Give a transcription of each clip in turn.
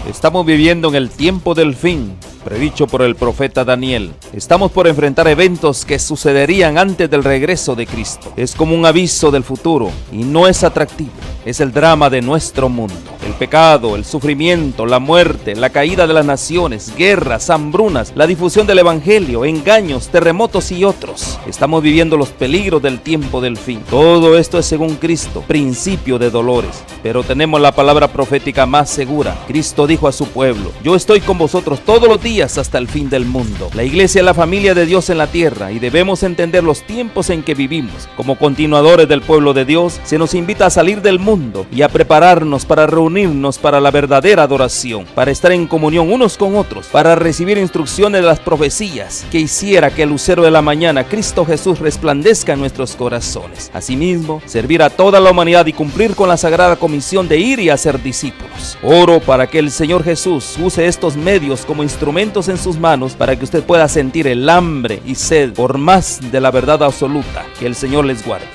Estamos viviendo en el tiempo del fin, predicho por el profeta Daniel. Estamos por enfrentar eventos que sucederían antes del regreso de Cristo. Es como un aviso del futuro y no es atractivo. Es el drama de nuestro mundo. El pecado, el sufrimiento, la muerte, la caída de las naciones, guerras, hambrunas, la difusión del evangelio, engaños, terremotos y otros. Estamos viviendo los peligros del tiempo del fin. Todo esto es según Cristo, principio de dolores. Pero tenemos la palabra profética más segura. Cristo dijo a su pueblo: yo estoy con vosotros todos los días hasta el fin del mundo. La iglesia es la familia de Dios en la tierra y debemos entender los tiempos en que vivimos. Como continuadores del pueblo de Dios, se nos invita a salir del mundo y a prepararnos para reunirnos para la verdadera adoración, para estar en comunión unos con otros, para recibir instrucciones de las profecías que hiciera que el lucero de la mañana, Cristo Jesús, resplandezca en nuestros corazones. Asimismo, servir a toda la humanidad y cumplir con la sagrada comisión de ir y hacer discípulos. Oro para que el Señor Jesús use estos medios como instrumentos en sus manos para que usted pueda sentir el hambre y sed por más de la verdad absoluta. Que el Señor les guarde.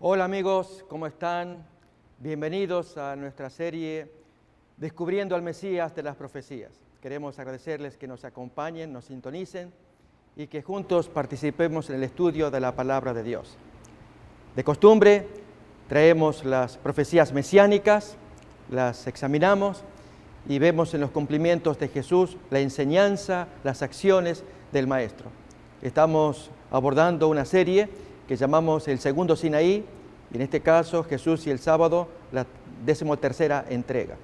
Hola amigos, ¿cómo están? Bienvenidos a nuestra serie Descubriendo al Mesías de las Profecías. Queremos agradecerles que nos acompañen, nos sintonicen y que juntos participemos en el estudio de la palabra de Dios. De costumbre, traemos las profecías mesiánicas, las examinamos y vemos en los cumplimientos de Jesús la enseñanza, las acciones del Maestro. Estamos abordando una serie que llamamos el segundo Sinaí, y en este caso Jesús y el sábado, la 13ª entrega.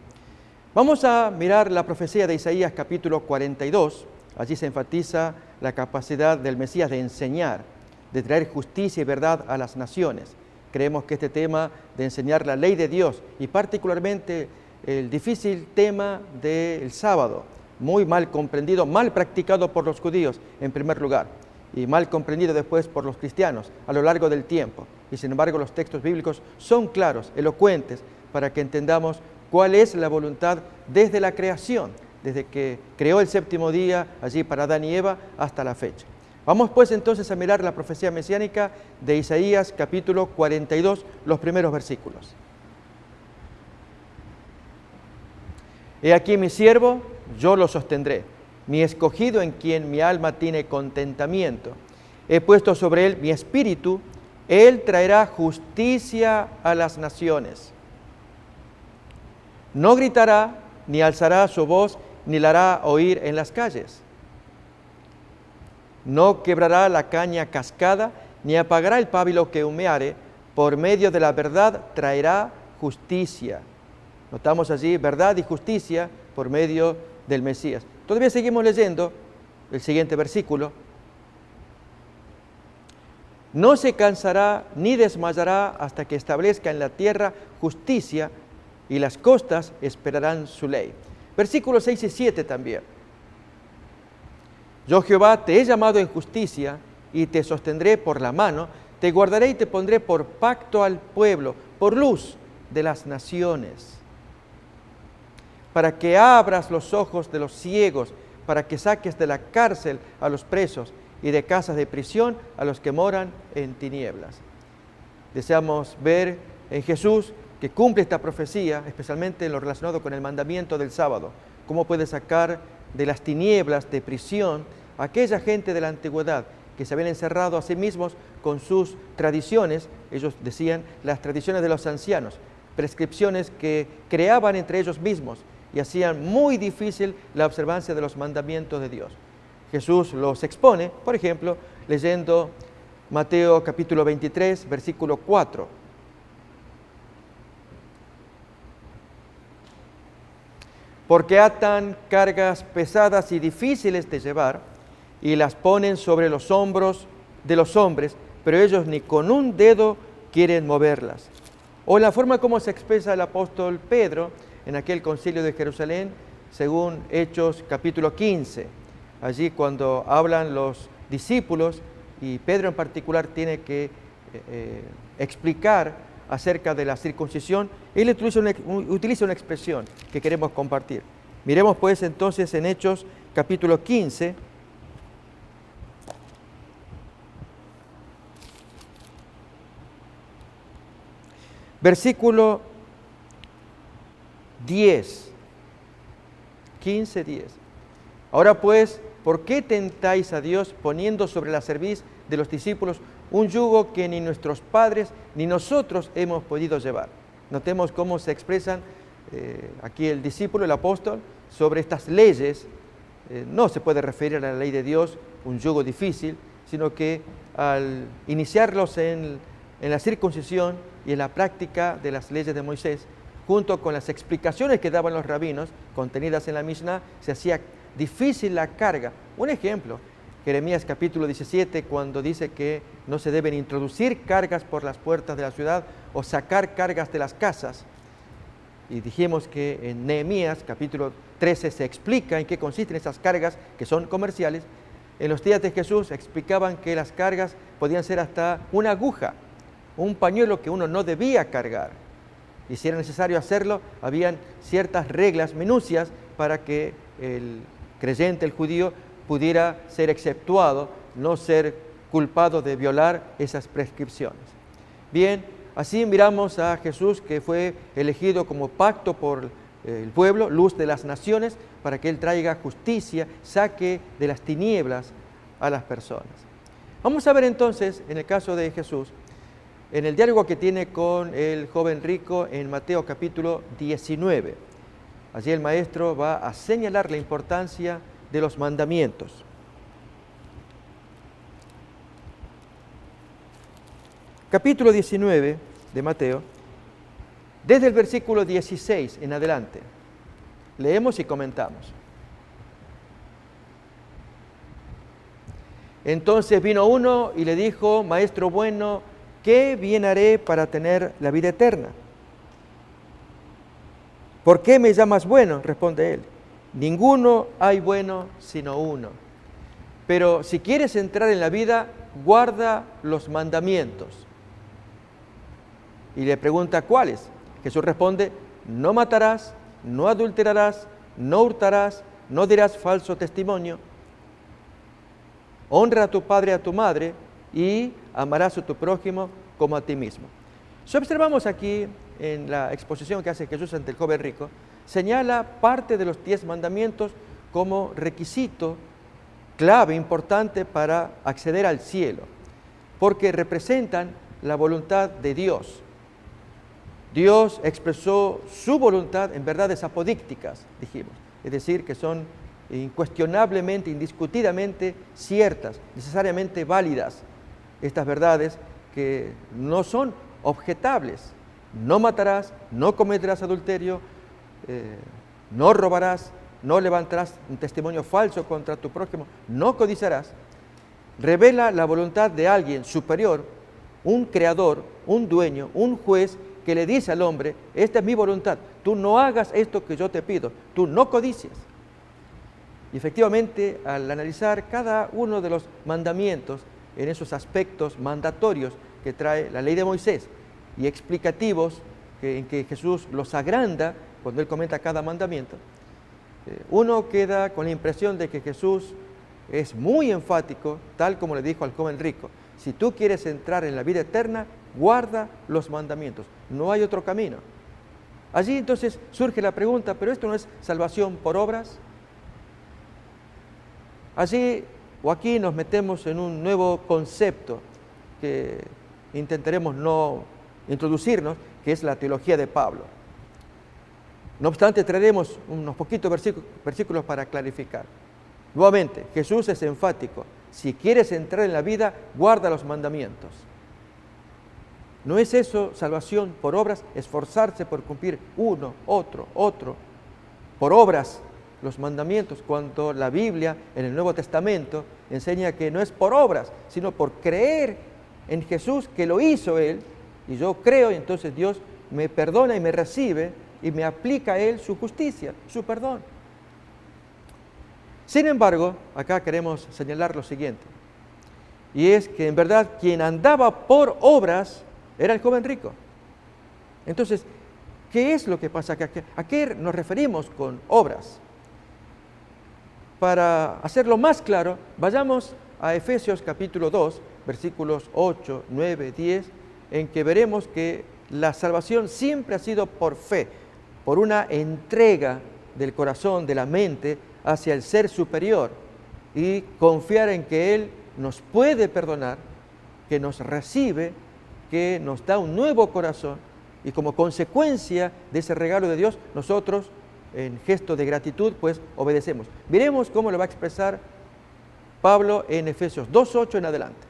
Vamos a mirar la profecía de Isaías capítulo 42. Allí se enfatiza la capacidad del Mesías de enseñar, de traer justicia y verdad a las naciones. Creemos que este tema de enseñar la ley de Dios y particularmente el difícil tema del sábado, muy mal comprendido, mal practicado por los judíos en primer lugar y mal comprendido después por los cristianos a lo largo del tiempo. Y sin embargo los textos bíblicos son claros, elocuentes, para que entendamos cuál es la voluntad desde la creación, desde que creó el séptimo día allí para Adán y Eva hasta la fecha. Vamos pues entonces a mirar la profecía mesiánica de Isaías capítulo 42, los primeros versículos. He aquí mi siervo, yo lo sostendré, mi escogido en quien mi alma tiene contentamiento. He puesto sobre él mi espíritu, él traerá justicia a las naciones. No gritará, ni alzará su voz, ni la hará oír en las calles. No quebrará la caña cascada, ni apagará el pábilo que humeare, por medio de la verdad traerá justicia. Notamos allí verdad y justicia por medio del Mesías. Todavía seguimos leyendo el siguiente versículo. No se cansará ni desmayará hasta que establezca en la tierra justicia y las costas esperarán su ley. Versículos 6 y 7 también. Yo Jehová te he llamado en justicia y te sostendré por la mano, te guardaré y te pondré por pacto al pueblo, por luz de las naciones, para que abras los ojos de los ciegos, para que saques de la cárcel a los presos y de casas de prisión a los que moran en tinieblas. Deseamos ver en Jesús que cumple esta profecía, especialmente en lo relacionado con el mandamiento del sábado. Cómo puede sacar de las tinieblas de prisión a aquella gente de la antigüedad que se habían encerrado a sí mismos con sus tradiciones. Ellos decían las tradiciones de los ancianos, prescripciones que creaban entre ellos mismos y hacían muy difícil la observancia de los mandamientos de Dios. Jesús los expone, por ejemplo, leyendo Mateo capítulo 23, versículo 4. Porque atan cargas pesadas y difíciles de llevar y las ponen sobre los hombros de los hombres, pero ellos ni con un dedo quieren moverlas. O la forma como se expresa el apóstol Pedro en aquel concilio de Jerusalén, según Hechos capítulo 15. Allí cuando hablan los discípulos, y Pedro en particular tiene que explicar acerca de la circuncisión, él utiliza una expresión que queremos compartir. Miremos pues entonces en Hechos capítulo 15, versículo 10. 15:10. Ahora pues, ¿por qué tentáis a Dios poniendo sobre la cerviz de los discípulos un yugo que ni nuestros padres ni nosotros hemos podido llevar? Notemos cómo se expresan aquí el discípulo, el apóstol, sobre estas leyes. No se puede referir a la ley de Dios, un yugo difícil, sino que al iniciarlos en la circuncisión y en la práctica de las leyes de Moisés, junto con las explicaciones que daban los rabinos contenidas en la Mishnah, se hacía difícil la carga. Un ejemplo, Jeremías capítulo 17, cuando dice que no se deben introducir cargas por las puertas de la ciudad o sacar cargas de las casas. Y dijimos que en Nehemías capítulo 13 se explica en qué consisten esas cargas que son comerciales. En los días de Jesús explicaban que las cargas podían ser hasta una aguja, un pañuelo que uno no debía cargar. Y si era necesario hacerlo, habían ciertas reglas, minucias, para que el creyente, el judío, pudiera ser exceptuado, no ser culpado de violar esas prescripciones. Bien, así miramos a Jesús, que fue elegido como pacto por el pueblo, luz de las naciones, para que Él traiga justicia, saque de las tinieblas a las personas. Vamos a ver entonces, en el caso de Jesús, en el diálogo que tiene con el joven rico en Mateo capítulo 19. Allí el maestro va a señalar la importancia de los mandamientos. Capítulo 19 de Mateo, desde el versículo 16 en adelante. Leemos y comentamos. Entonces vino uno y le dijo: Maestro bueno, ¿qué bien haré para tener la vida eterna? ¿Por qué me llamas bueno? Responde él. Ninguno hay bueno sino uno. Pero si quieres entrar en la vida, guarda los mandamientos. Y le pregunta ¿cuáles? Jesús responde: no matarás, no adulterarás, no hurtarás, no dirás falso testimonio, honra a tu padre y a tu madre, y amarás a tu prójimo como a ti mismo. Si observamos aquí en la exposición que hace Jesús ante el joven rico, señala parte de los 10 mandamientos como requisito clave, importante para acceder al cielo, porque representan la voluntad de Dios. Dios expresó su voluntad en verdades apodícticas, dijimos, es decir, que son incuestionablemente, indiscutidamente ciertas, necesariamente válidas. Estas verdades que no son objetables. No matarás, no cometerás adulterio, no robarás, no levantarás un testimonio falso contra tu prójimo, no codiciarás. Revela la voluntad de alguien superior, un creador, un dueño, un juez, que le dice al hombre: esta es mi voluntad, tú no hagas esto que yo te pido, tú no codicias. Y efectivamente, al analizar cada uno de los mandamientos en esos aspectos mandatorios que trae la ley de Moisés y explicativos en que Jesús los agranda cuando Él comenta cada mandamiento, uno queda con la impresión de que Jesús es muy enfático, tal como le dijo al joven rico: si tú quieres entrar en la vida eterna, guarda los mandamientos, no hay otro camino. Allí entonces surge la pregunta: ¿pero esto no es salvación por obras? Allí o aquí nos metemos en un nuevo concepto que intentaremos no introducirnos, que es la teología de Pablo. No obstante, traeremos unos poquitos versículos para clarificar. Nuevamente, Jesús es enfático: si quieres entrar en la vida, guarda los mandamientos. ¿No es eso salvación por obras? Esforzarse por cumplir uno, otro, por obras, los mandamientos, cuando la Biblia en el Nuevo Testamento enseña que no es por obras, sino por creer en Jesús, que lo hizo Él, y yo creo, y entonces Dios me perdona y me recibe y me aplica a Él su justicia, su perdón. Sin embargo, acá queremos señalar lo siguiente, y es que en verdad quien andaba por obras era el joven rico. Entonces, ¿qué es lo que pasa? ¿A qué nos referimos con obras? Para hacerlo más claro, vayamos a Efesios capítulo 2, versículos 8, 9, 10, en que veremos que la salvación siempre ha sido por fe. por una entrega del corazón, de la mente, hacia el ser superior y confiar en que Él nos puede perdonar, que nos recibe, que nos da un nuevo corazón y como consecuencia de ese regalo de Dios, nosotros en gesto de gratitud pues obedecemos. Miremos cómo lo va a expresar Pablo en Efesios 2:8 en adelante.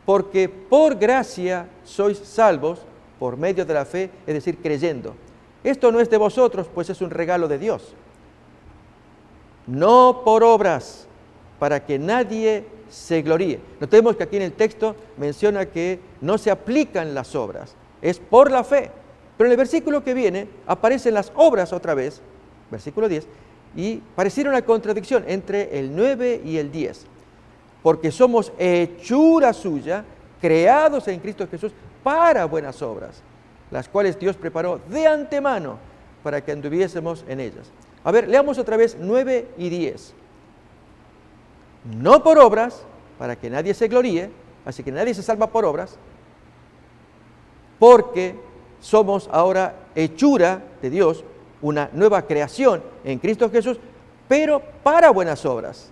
Porque por gracia sois salvos por medio de la fe, es decir, creyendo. Esto no es de vosotros, pues es un regalo de Dios. No por obras, para que nadie se gloríe. Notemos que aquí en el texto menciona que no se aplican las obras, es por la fe. Pero en el versículo que viene aparecen las obras otra vez, versículo 10, y pareciera una contradicción entre el 9 y el 10. Porque somos hechura suya, creados en Cristo Jesús para buenas obras, las cuales Dios preparó de antemano para que anduviésemos en ellas. A ver, leamos otra vez 9 y 10. No por obras, para que nadie se gloríe, así que nadie se salva por obras, porque somos ahora hechura de Dios, una nueva creación en Cristo Jesús, pero para buenas obras.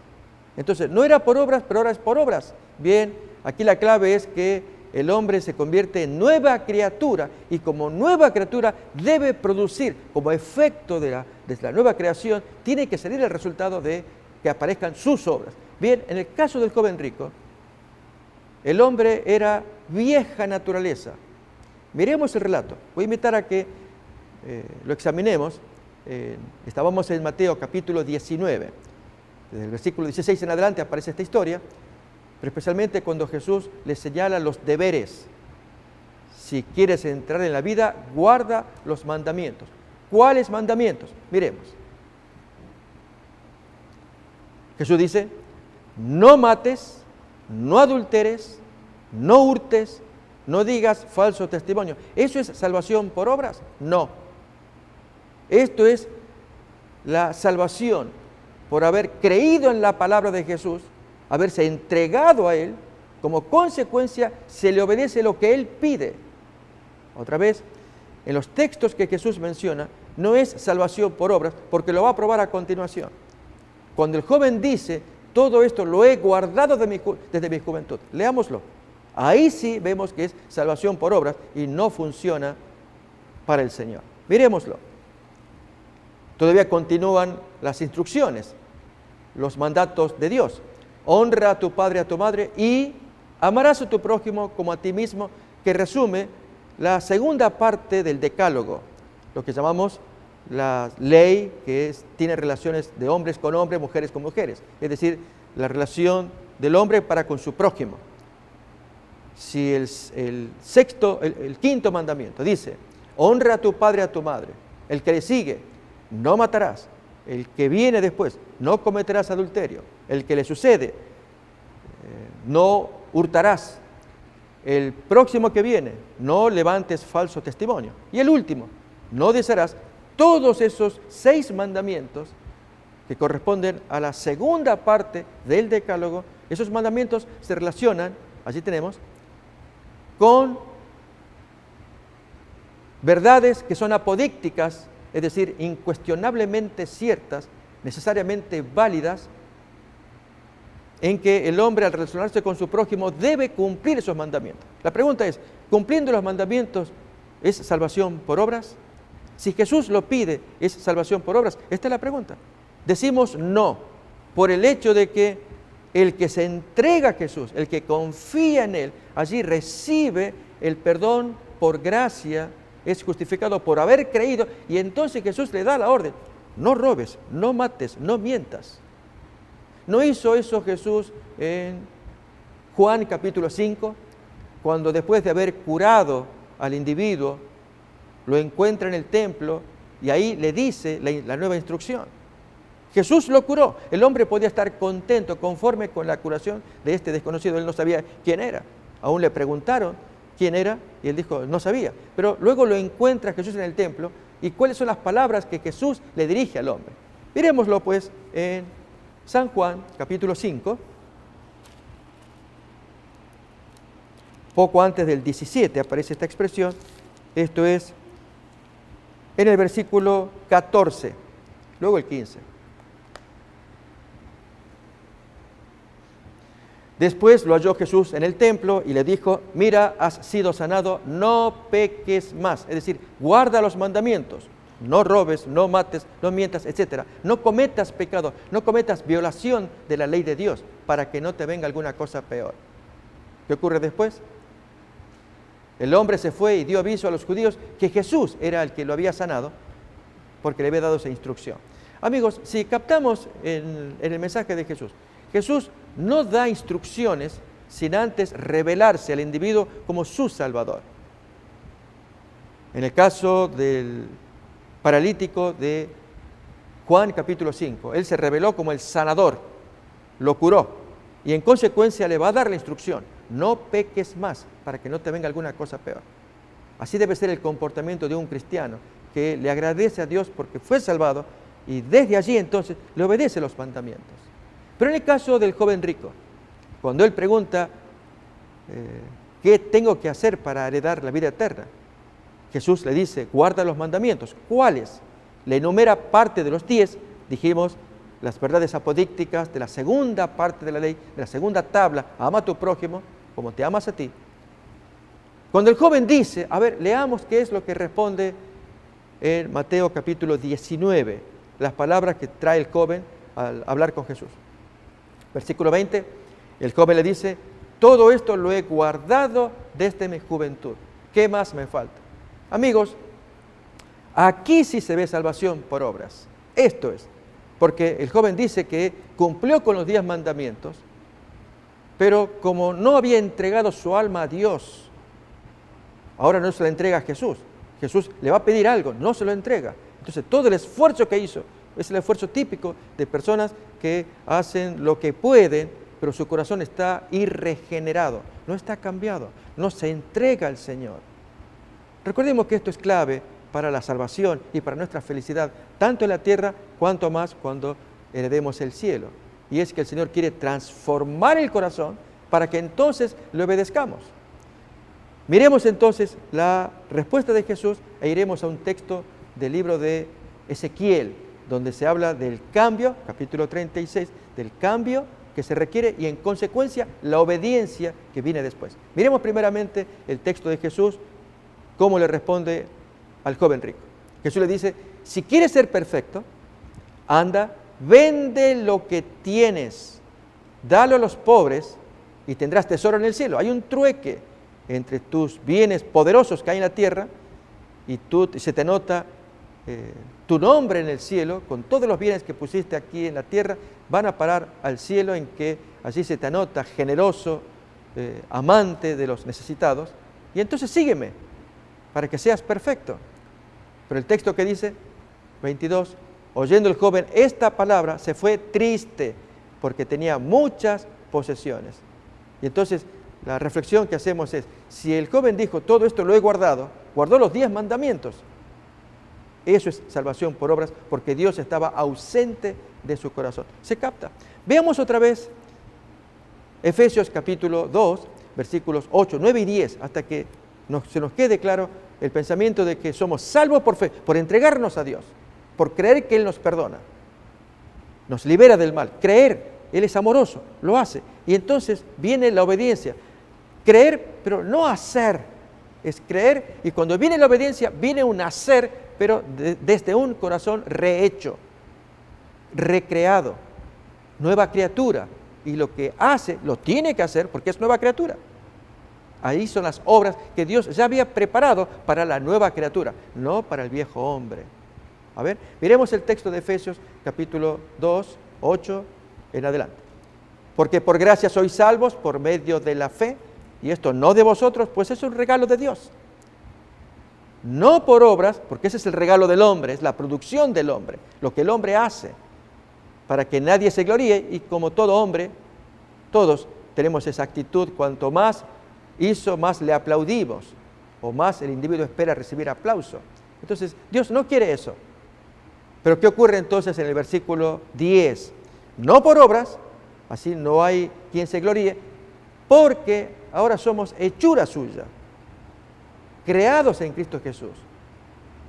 Entonces, no era por obras, pero ahora es por obras. Bien, aquí la clave es que el hombre se convierte en nueva criatura y como nueva criatura debe producir, como efecto de la nueva creación, tiene que salir el resultado de que aparezcan sus obras. Bien, en el caso del joven rico, el hombre era vieja naturaleza. Miremos el relato. Voy a invitar a que lo examinemos. Estábamos en Mateo capítulo 19. Desde el versículo 16 en adelante aparece esta historia, pero especialmente cuando Jesús les señala los deberes. Si quieres entrar en la vida, guarda los mandamientos. ¿Cuáles mandamientos? Miremos. Jesús dice, no mates, no adulteres, no hurtes, no digas falso testimonio. ¿Eso es salvación por obras? No. Esto es la salvación por haber creído en la palabra de Jesús, haberse entregado a Él. Como consecuencia, se le obedece lo que Él pide. Otra vez, en los textos que Jesús menciona, no es salvación por obras, porque lo va a probar a continuación. Cuando el joven dice, todo esto lo he guardado desde mi juventud. Leámoslo. Ahí sí vemos que es salvación por obras y no funciona para el Señor. Miremoslo. Todavía continúan las instrucciones, los mandatos de Dios. Honra a tu padre y a tu madre y amarás a tu prójimo como a ti mismo, que resume la segunda parte del decálogo, lo que llamamos la ley que tiene relaciones de hombres con hombres, mujeres con mujeres, es decir, la relación del hombre para con su prójimo. Si el quinto mandamiento dice, honra a tu padre y a tu madre, el que le sigue, no matarás, el que viene después, no cometerás adulterio, el que le sucede, no hurtarás, el próximo que viene, no levantes falso testimonio, y el último, no desearás. Todos esos 6 mandamientos que corresponden a la segunda parte del decálogo, esos mandamientos se relacionan, allí tenemos, con verdades que son apodícticas, es decir, incuestionablemente ciertas, necesariamente válidas, en que el hombre al relacionarse con su prójimo debe cumplir esos mandamientos. La pregunta es, ¿cumpliendo los mandamientos es salvación por obras? Si Jesús lo pide, ¿es salvación por obras? Esta es la pregunta. Decimos no, por el hecho de que el que se entrega a Jesús, el que confía en Él, allí recibe el perdón por gracia, es justificado por haber creído, y entonces Jesús le da la orden, no robes, no mates, no mientas. ¿No hizo eso Jesús en Juan capítulo 5? Cuando después de haber curado al individuo, lo encuentra en el templo y ahí le dice la nueva instrucción. Jesús lo curó. El hombre podía estar contento, conforme con la curación de este desconocido. Él no sabía quién era. Aún le preguntaron quién era y él dijo, no sabía. Pero luego lo encuentra Jesús en el templo y cuáles son las palabras que Jesús le dirige al hombre. Miremoslo pues en San Juan, capítulo 5, poco antes del 17 aparece esta expresión. Esto es en el versículo 14, luego el 15. Después lo halló Jesús en el templo y le dijo: mira, has sido sanado, no peques más. Es decir, guarda los mandamientos. No robes, no mates, no mientas, etc. No cometas pecado, no cometas violación de la ley de Dios, para que no te venga alguna cosa peor. ¿Qué ocurre después? El hombre se fue y dio aviso a los judíos que Jesús era el que lo había sanado, porque le había dado esa instrucción. Amigos, si captamos en el mensaje de Jesús, Jesús no da instrucciones sin antes revelarse al individuo como su Salvador. En el caso del paralítico de Juan capítulo 5, Él se reveló como el sanador, lo curó, y en consecuencia le va a dar la instrucción: no peques más, para que no te venga alguna cosa peor. Así debe ser el comportamiento de un cristiano, que le agradece a Dios porque fue salvado, y desde allí entonces le obedece los mandamientos. Pero en el caso del joven rico, cuando él pregunta, ¿qué tengo que hacer para heredar la vida eterna? Jesús le dice: guarda los mandamientos. ¿Cuáles? Le enumera parte de los 10, dijimos, las verdades apodícticas de la segunda parte de la ley, de la segunda tabla: ama a tu prójimo como te amas a ti. Cuando el joven dice, a ver, leamos qué es lo que responde en Mateo capítulo 19, las palabras que trae el joven al hablar con Jesús. Versículo 20, el joven le dice: todo esto lo he guardado desde mi juventud. ¿Qué más me falta? Amigos, aquí sí se ve salvación por obras. Esto es, porque el joven dice que cumplió con los 10 mandamientos, pero como no había entregado su alma a Dios, ahora no se la entrega a Jesús. Jesús le va a pedir algo, no se lo entrega. Entonces todo el esfuerzo que hizo es el esfuerzo típico de personas que hacen lo que pueden, pero su corazón está irregenerado, no está cambiado, no se entrega al Señor. Recordemos que esto es clave para la salvación y para nuestra felicidad, tanto en la tierra cuanto más cuando heredemos el cielo. Y es que el Señor quiere transformar el corazón para que entonces le obedezcamos. Miremos entonces la respuesta de Jesús e iremos a un texto del libro de Ezequiel, donde se habla del cambio, capítulo 36, del cambio que se requiere y en consecuencia la obediencia que viene después. Miremos primeramente el texto de Jesús, cómo le responde al joven rico. Jesús le dice: si quieres ser perfecto, anda, vende lo que tienes, dalo a los pobres y tendrás tesoro en el cielo. Hay un trueque entre tus bienes poderosos que hay en la tierra y se te nota tu nombre en el cielo, con todos los bienes que pusiste aquí en la tierra, van a parar al cielo, en que allí se te anota generoso, amante de los necesitados, y entonces sígueme para que seas perfecto. Pero el texto que dice, 22, oyendo el joven esta palabra, se fue triste porque tenía muchas posesiones. Y entonces la reflexión que hacemos es, si el joven dijo, todo esto lo he guardado, guardó los 10 mandamientos, eso es salvación por obras, porque Dios estaba ausente de su corazón. ¿Se capta? Veamos otra vez Efesios capítulo 2, versículos 8, 9 y 10, hasta que se nos quede claro el pensamiento de que somos salvos por fe, por entregarnos a Dios, por creer que Él nos perdona, nos libera del mal. Creer, Él es amoroso, lo hace. Y entonces viene la obediencia. Creer, pero no hacer. Es creer, y cuando viene la obediencia, viene un hacer, pero desde un corazón rehecho, recreado, nueva criatura. Y lo que hace, lo tiene que hacer porque es nueva criatura. Ahí son las obras que Dios ya había preparado para la nueva criatura, no para el viejo hombre. A ver, miremos el texto de Efesios capítulo 2, 8 en adelante. Porque por gracia sois salvos por medio de la fe, y esto no de vosotros, pues es un regalo de Dios. No por obras, porque ese es el regalo del hombre, es la producción del hombre, lo que el hombre hace, para que nadie se gloríe, y como todo hombre, todos tenemos esa actitud: cuanto más hizo, más le aplaudimos, o más el individuo espera recibir aplauso. Entonces, Dios no quiere eso. Pero ¿qué ocurre entonces en el versículo 10? No por obras, así no hay quien se gloríe, porque ahora somos hechura suya, creados en Cristo Jesús,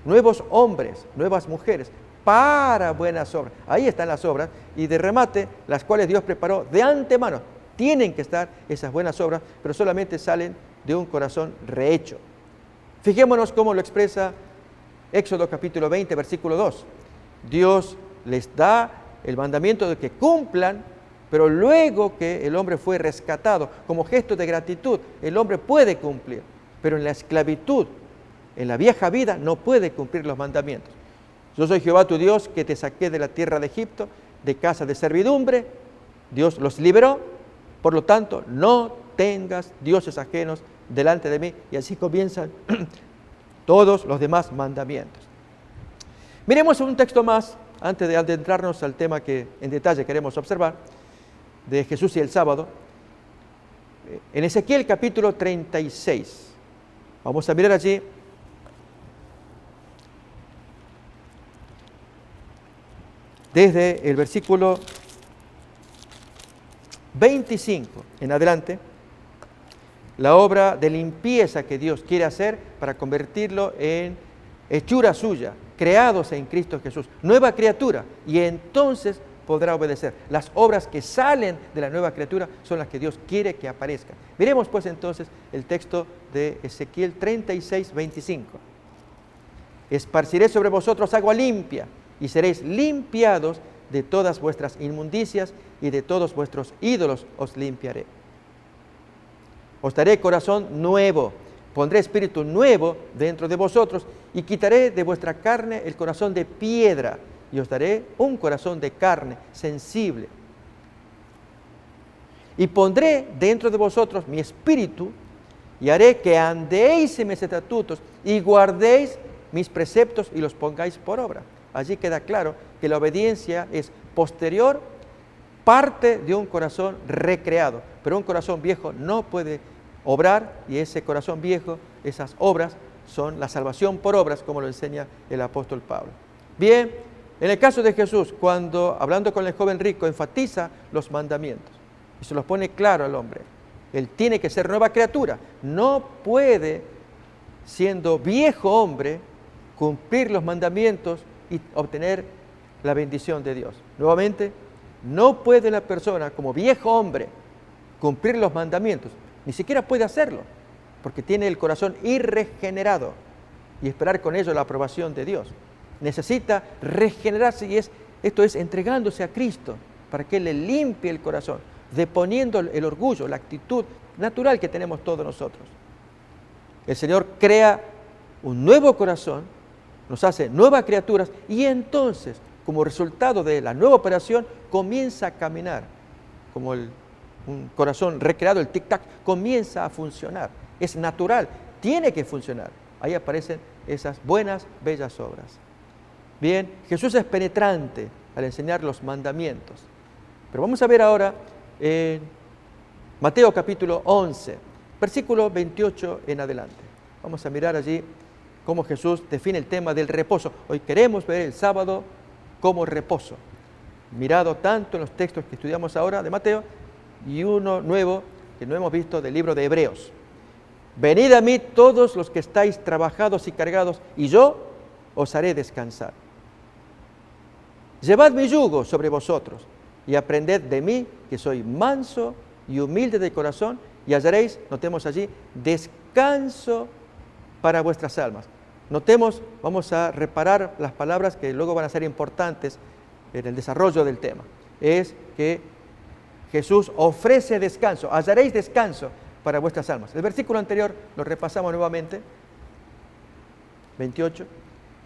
nuevos hombres, nuevas mujeres, para buenas obras. Ahí están las obras, y de remate, las cuales Dios preparó de antemano. Tienen que estar esas buenas obras, pero solamente salen de un corazón rehecho. Fijémonos cómo lo expresa Éxodo capítulo 20, versículo 2. Dios les da el mandamiento de que cumplan, pero luego que el hombre fue rescatado, como gesto de gratitud, el hombre puede cumplir, pero en la esclavitud, en la vieja vida, no puede cumplir los mandamientos. Yo soy Jehová tu Dios, que te saqué de la tierra de Egipto, de casa de servidumbre. Dios los liberó, por lo tanto, no tengas dioses ajenos delante de mí. Y así comienzan todos los demás mandamientos. Miremos un texto más, antes de adentrarnos al tema que en detalle queremos observar, de Jesús y el sábado. En Ezequiel capítulo 36. Vamos a mirar allí desde el versículo 25 en adelante, la obra de limpieza que Dios quiere hacer para convertirlo en hechura suya, creados en Cristo Jesús, nueva criatura, y entonces podrá obedecer. Las obras que salen de la nueva criatura son las que Dios quiere que aparezcan. Miremos pues entonces el texto de Ezequiel 36, 25. Esparciré sobre vosotros agua limpia, y seréis limpiados de todas vuestras inmundicias, y de todos vuestros ídolos os limpiaré. Os daré corazón nuevo, pondré espíritu nuevo dentro de vosotros, y quitaré de vuestra carne el corazón de piedra, y os daré un corazón de carne sensible. Y pondré dentro de vosotros mi espíritu, y haré que andéis en mis estatutos, y guardéis mis preceptos, y los pongáis por obra. Allí queda claro que la obediencia es posterior, parte de un corazón recreado, pero un corazón viejo no puede obrar, y ese corazón viejo, esas obras, son la salvación por obras, como lo enseña el apóstol Pablo. Bien, en el caso de Jesús, cuando hablando con el joven rico, enfatiza los mandamientos y se los pone claro al hombre. Él tiene que ser nueva criatura, no puede, siendo viejo hombre, cumplir los mandamientos y obtener la bendición de Dios. Nuevamente, no puede la persona como viejo hombre cumplir los mandamientos, ni siquiera puede hacerlo, porque tiene el corazón irregenerado, y esperar con ello la aprobación de Dios. Necesita regenerarse, y esto es entregándose a Cristo para que Él le limpie el corazón, deponiendo el orgullo, la actitud natural que tenemos todos nosotros. El Señor crea un nuevo corazón, nos hace nuevas criaturas, y entonces, como resultado de la nueva operación, comienza a caminar, como un corazón recreado, el tic-tac, comienza a funcionar. Es natural, tiene que funcionar. Ahí aparecen esas buenas, bellas obras. Bien, Jesús es penetrante al enseñar los mandamientos. Pero vamos a ver ahora en Mateo capítulo 11, versículo 28 en adelante. Vamos a mirar allí cómo Jesús define el tema del reposo. Hoy queremos ver el sábado como reposo, mirado tanto en los textos que estudiamos ahora de Mateo, y uno nuevo que no hemos visto del libro de Hebreos. Venid a mí todos los que estáis trabajados y cargados, y yo os haré descansar. Llevad mi yugo sobre vosotros, y aprended de mí, que soy manso y humilde de corazón, y hallaréis, notemos allí, descanso para vuestras almas. Notemos, vamos a reparar las palabras que luego van a ser importantes en el desarrollo del tema. Es que Jesús ofrece descanso, hallaréis descanso para vuestras almas. El versículo anterior lo repasamos nuevamente, 28.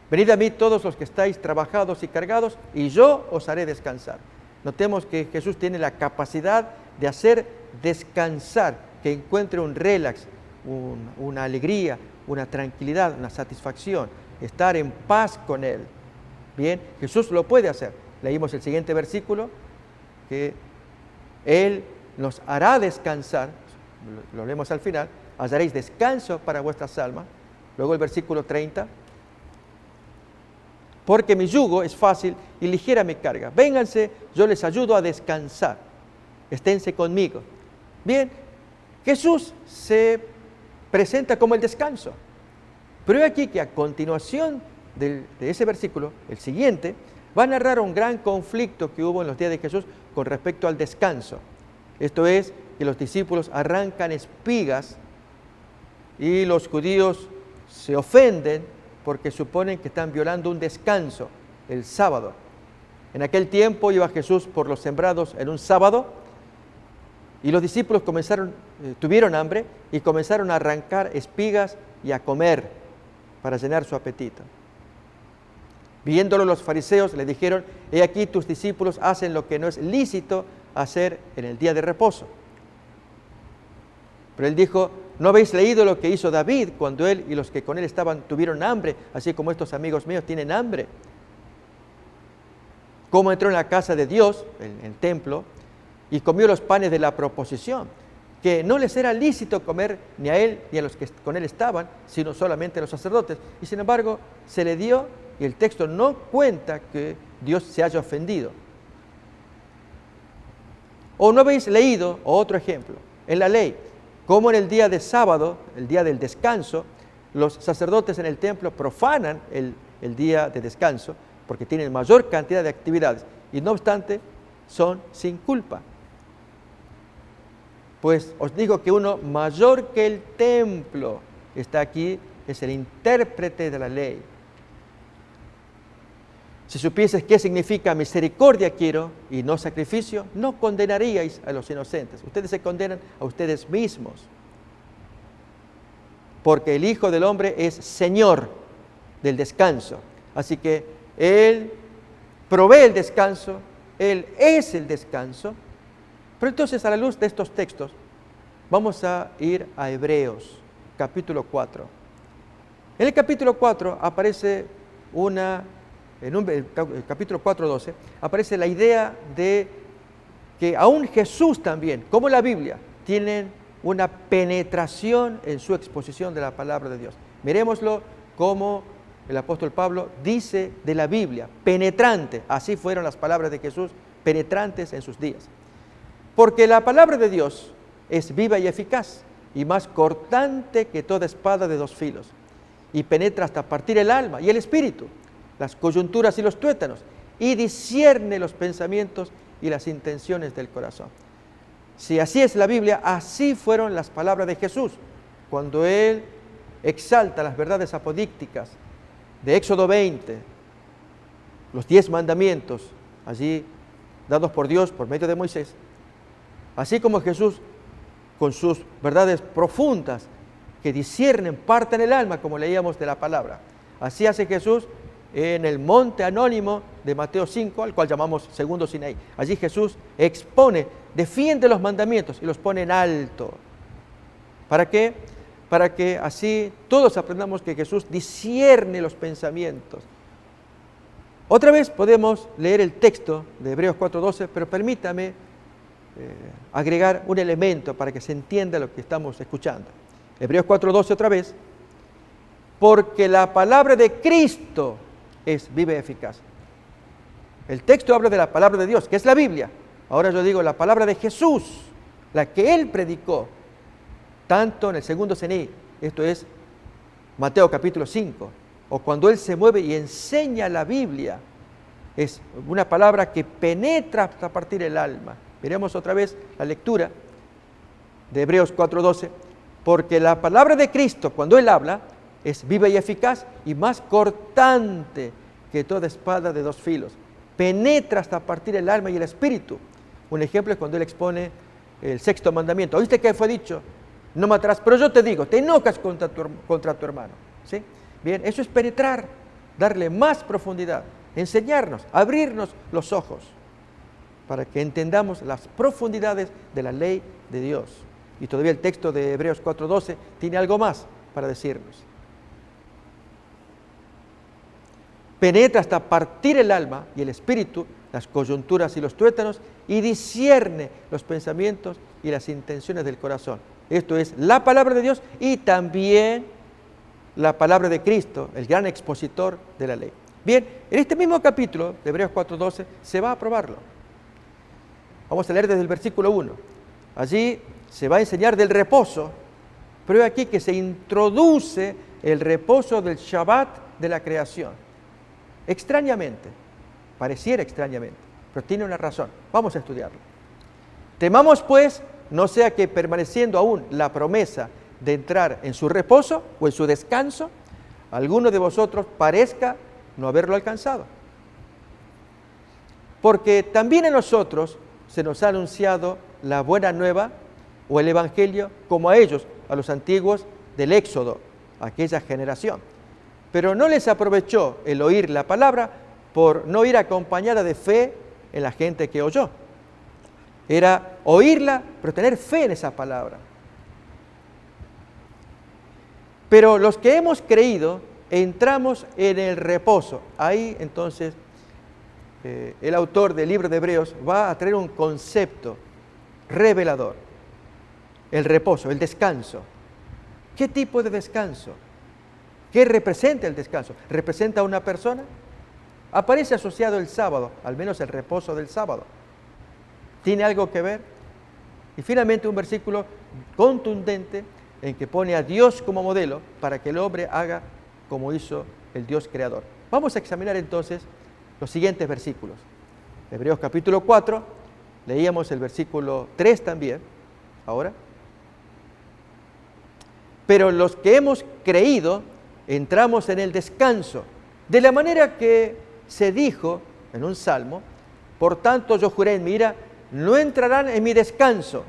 Venid a mí todos los que estáis trabajados y cargados, y yo os haré descansar. Notemos que Jesús tiene la capacidad de hacer descansar, que encuentre un relax, una alegría, una tranquilidad, una satisfacción, estar en paz con Él. Bien, Jesús lo puede hacer. Leímos el siguiente versículo, que Él nos hará descansar, lo leemos al final, hallaréis descanso para vuestras almas. Luego el versículo 30, porque mi yugo es fácil y ligera mi carga. Vénganse, yo les ayudo a descansar. Esténse conmigo. Bien, Jesús se presenta como el descanso. Pero he aquí que a continuación de ese versículo, el siguiente, va a narrar un gran conflicto que hubo en los días de Jesús con respecto al descanso. Esto es, que los discípulos arrancan espigas y los judíos se ofenden porque suponen que están violando un descanso, el sábado. En aquel tiempo iba Jesús por los sembrados en un sábado y los discípulos tuvieron hambre y comenzaron a arrancar espigas y a comer para llenar su apetito. Viéndolo los fariseos le dijeron: he aquí tus discípulos hacen lo que no es lícito hacer en el día de reposo. Pero él dijo: ¿no habéis leído lo que hizo David cuando él y los que con él estaban tuvieron hambre, así como estos amigos míos tienen hambre? Cómo entró en la casa de Dios, en el templo, y comió los panes de la proposición, que no les era lícito comer ni a él ni a los que con él estaban, sino solamente a los sacerdotes. Y sin embargo, se le dio, y el texto no cuenta que Dios se haya ofendido. ¿O no habéis leído, otro ejemplo, en la ley, cómo en el día de sábado, el día del descanso, los sacerdotes en el templo profanan el día de descanso, porque tienen mayor cantidad de actividades, y no obstante, son sin culpa? Pues os digo que uno mayor que el templo está aquí, es el intérprete de la ley. Si supieses qué significa misericordia quiero y no sacrificio, no condenaríais a los inocentes. Ustedes se condenan a ustedes mismos. Porque el Hijo del Hombre es Señor del descanso. Así que Él provee el descanso, Él es el descanso. Pero entonces, a la luz de estos textos, vamos a ir a Hebreos, capítulo 4. En el capítulo 4 aparece en el capítulo 4:12, aparece la idea de que aún Jesús también, como la Biblia, tienen una penetración en su exposición de la palabra de Dios. Miremoslo como el apóstol Pablo dice de la Biblia, penetrante. Así fueron las palabras de Jesús, penetrantes en sus días. Porque la palabra de Dios es viva y eficaz, y más cortante que toda espada de dos filos, y penetra hasta partir el alma y el espíritu, las coyunturas y los tuétanos, y discierne los pensamientos y las intenciones del corazón. Si así es la Biblia, así fueron las palabras de Jesús, cuando Él exalta las verdades apodícticas de Éxodo 20, los 10 mandamientos, allí dados por Dios por medio de Moisés. Así como Jesús, con sus verdades profundas, que disciernen, parten el alma, como leíamos de la palabra. Así hace Jesús en el monte anónimo de Mateo 5, al cual llamamos segundo Sinaí. Allí Jesús expone, defiende los mandamientos y los pone en alto. ¿Para qué? Para que así todos aprendamos que Jesús discierne los pensamientos. Otra vez podemos leer el texto de Hebreos 4:12, pero permítame agregar un elemento para que se entienda lo que estamos escuchando. Hebreos 4:12 otra vez. Porque la palabra de Cristo es viva y eficaz. El texto habla de la palabra de Dios, que es la Biblia. Ahora yo digo la palabra de Jesús, la que Él predicó, tanto en el segundo Sinaí, esto es Mateo capítulo 5, o cuando Él se mueve y enseña la Biblia, es una palabra que penetra hasta partir el alma. Miremos otra vez la lectura de Hebreos 4:12. Porque la palabra de Cristo, cuando Él habla, es viva y eficaz y más cortante que toda espada de dos filos. Penetra hasta partir el alma y el espíritu. Un ejemplo es cuando Él expone el sexto mandamiento. ¿Oíste qué fue dicho? No matarás, pero yo te digo, te enojas contra tu hermano. ¿Sí? Bien, eso es penetrar, darle más profundidad, enseñarnos, abrirnos los ojos para que entendamos las profundidades de la ley de Dios. Y todavía el texto de Hebreos 4:12 tiene algo más para decirnos. Penetra hasta partir el alma y el espíritu, las coyunturas y los tuétanos, y discierne los pensamientos y las intenciones del corazón. Esto es la palabra de Dios y también la palabra de Cristo, el gran expositor de la ley. Bien, en este mismo capítulo de Hebreos 4:12 se va a probarlo. Vamos a leer desde el versículo 1. Allí se va a enseñar del reposo, pero aquí que se introduce el reposo del Shabbat de la creación. Extrañamente, pareciera extrañamente, pero tiene una razón. Vamos a estudiarlo. Temamos pues, no sea que permaneciendo aún la promesa de entrar en su reposo o en su descanso, alguno de vosotros parezca no haberlo alcanzado. Porque también a nosotros se nos ha anunciado la buena nueva o el evangelio como a ellos, a los antiguos del Éxodo, aquella generación. Pero no les aprovechó el oír la palabra por no ir acompañada de fe en la gente que oyó. Era oírla, pero tener fe en esa palabra. Pero los que hemos creído, entramos en el reposo. Ahí entonces el autor del libro de Hebreos va a traer un concepto revelador. El reposo, el descanso. ¿Qué tipo de descanso? ¿Qué representa el descanso? ¿Representa a una persona? Aparece asociado el sábado, al menos el reposo del sábado. ¿Tiene algo que ver? Y finalmente un versículo contundente en que pone a Dios como modelo para que el hombre haga como hizo el Dios creador. Vamos a examinar entonces los siguientes versículos. Hebreos capítulo 4, leíamos el versículo 3 también, ahora. Pero los que hemos creído, entramos en el descanso, de la manera que se dijo en un salmo, por tanto yo juré en mi ira, no entrarán en mi descanso,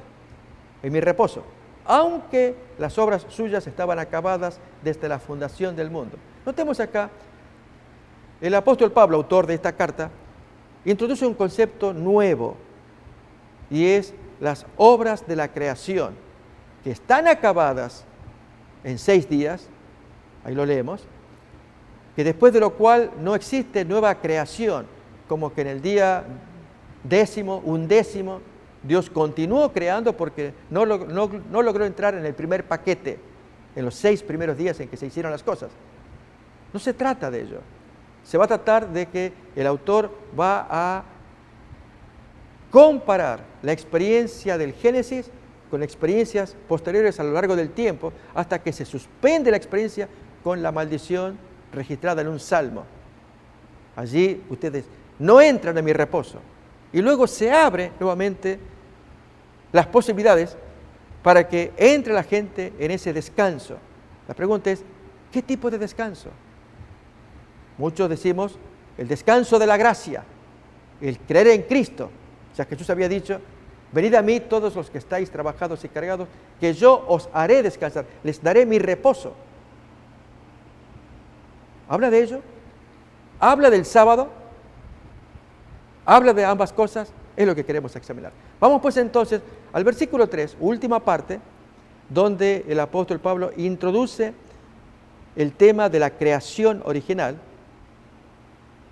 en mi reposo, aunque las obras suyas estaban acabadas desde la fundación del mundo. Notemos acá, el apóstol Pablo, autor de esta carta, introduce un concepto nuevo, y es las obras de la creación, que están acabadas en 6 días, ahí lo leemos, que después de lo cual no existe nueva creación, como que en el día 11º, Dios continuó creando porque no logró entrar en el primer paquete, en los 6 primeros días en que se hicieron las cosas. No se trata de ello. Se va a tratar de que el autor va a comparar la experiencia del Génesis con experiencias posteriores a lo largo del tiempo, hasta que se suspende la experiencia con la maldición registrada en un salmo. Allí ustedes no entran en mi reposo. Y luego se abre nuevamente las posibilidades para que entre la gente en ese descanso. La pregunta es, ¿qué tipo de descanso? Muchos decimos el descanso de la gracia, el creer en Cristo. O sea, Jesús había dicho, venid a mí todos los que estáis trabajados y cargados, que yo os haré descansar, les daré mi reposo. ¿Habla de ello? ¿Habla del sábado? ¿Habla de ambas cosas? Es lo que queremos examinar. Vamos pues entonces al versículo 3, última parte, donde el apóstol Pablo introduce el tema de la creación original,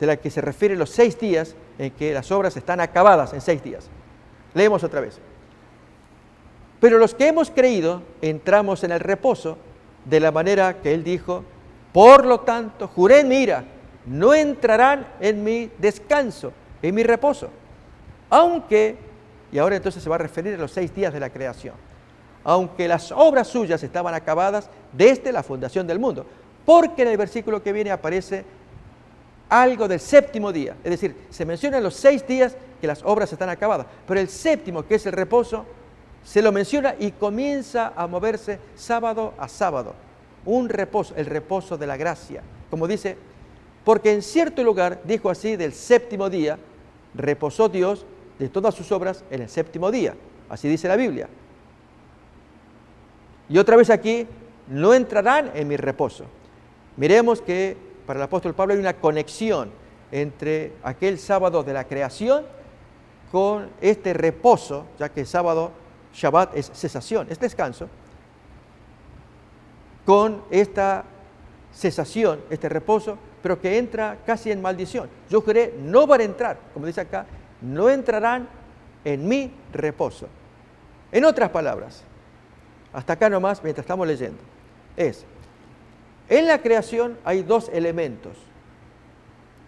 de la que se refiere los 6 días en que las obras están acabadas en 6 días. Leemos otra vez. Pero los que hemos creído entramos en el reposo de la manera que él dijo, por lo tanto, juré en mi ira, no entrarán en mi descanso, en mi reposo. Aunque, y ahora entonces se va a referir a los 6 días de la creación, aunque las obras suyas estaban acabadas desde la fundación del mundo, porque en el versículo que viene aparece algo del 7º día, es decir, se mencionan los 6 días que las obras están acabadas, pero el 7º, que es el reposo, se lo menciona y comienza a moverse sábado a sábado, un reposo, el reposo de la gracia, como dice, porque en cierto lugar, dijo así, del 7º día, reposó Dios de todas sus obras en el 7º día, así dice la Biblia. Y otra vez aquí, no entrarán en mi reposo. Miremos que para el apóstol Pablo hay una conexión entre aquel sábado de la creación con este reposo, ya que el sábado, Shabbat, es cesación, es descanso, con esta cesación, este reposo, pero que entra casi en maldición. Yo juré, no van a entrar, como dice acá, no entrarán en mi reposo. En otras palabras, hasta acá nomás, mientras estamos leyendo, en la creación hay 2 elementos,